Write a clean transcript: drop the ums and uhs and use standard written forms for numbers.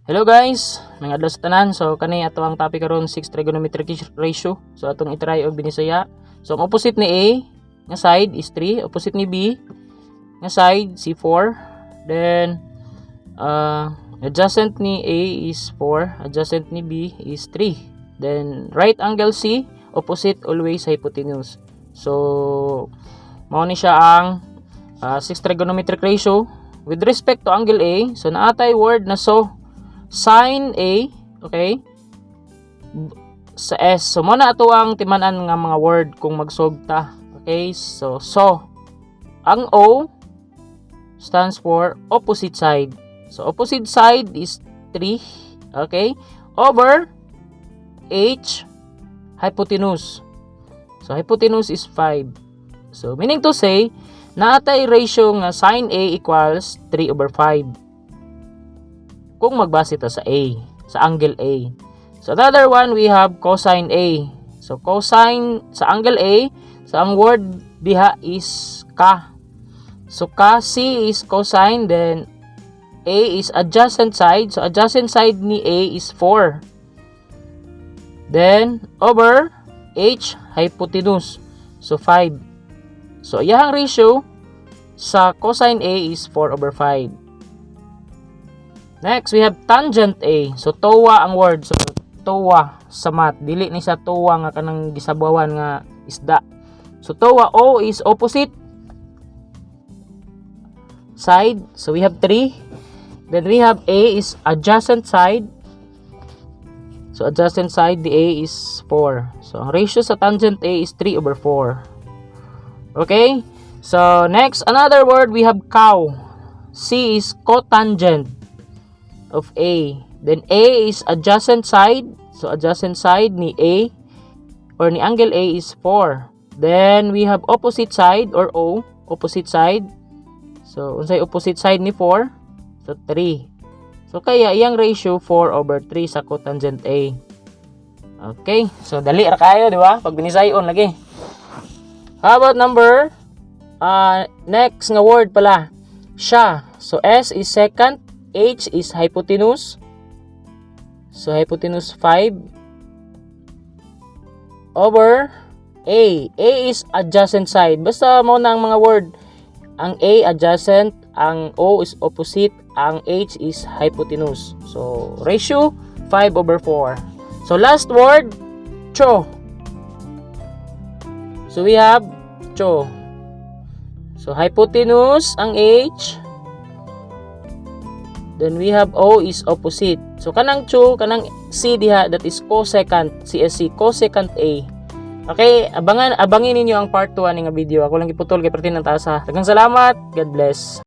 Hello guys, mga adlaw sa tanan. So kani ato ang topic karon 6 trigonometric ratio. So atong i-try og binisaya. So ang opposite ni A nga side is 3, opposite ni B nga side si 4. Then adjacent ni A is 4, adjacent ni B is 3. Then right angle C, opposite always hypotenuse. So mao ni siya ang 6 trigonometric ratio with respect to angle A. So naatay word na so sin A, okay, sa S. So muna ato ang timanan nga mga word kung magsolve ta. Okay, so ang O stands for opposite side. So opposite side is 3, okay, over H hypotenuse. So hypotenuse is 5. So meaning to say, naatay ratio nga sin A equals 3 over 5. Kung magbase ta sa A, sa angle A. So the other one, we have cosine A. So cosine sa angle A, so ang word diha is ka. So ka, C is cosine, then A is adjacent side. So adjacent side ni A is 4. Then over H hypotenuse. So 5. So iyang ratio sa cosine A is 4 over 5. Next, we have tangent A. So, towa ang word. So, towa sa math. Dili ni sa towa nga kanang gisabawan nga isda. So, towa O is opposite side. So, we have 3. Then, we have A is adjacent side. So, adjacent side, the A is 4. So, ang ratio sa tangent A is 3 over 4. Okay? So, next, another word, we have cow. C is cotangent of A. Then A is adjacent side. So adjacent side ni A or ni angle A is 4. Then we have opposite side or O, opposite side. So unsay opposite side ni 4? So 3. So kaya iyang ratio 4 over 3 sa cotangent A. Okay, so dali ra kayo, di ba? Pag binisayon lagi. How about number next nga word pala, siya. So S is secant, H is hypotenuse. So hypotenuse 5 over A. A is adjacent side. Basta mo na ang mga word. Ang A adjacent, ang O is opposite, ang H is hypotenuse. So ratio 5 over 4. So last word, cho. So we have cho. So hypotenuse ang H. Then we have O is opposite. So kanang cho, kanang C diha, that is cosecant, CSC, cosecant A. Okay, abangin ninyo ang part 2 nga video. Ako lang giputol kay pertinent asa. Daghang salamat. God bless.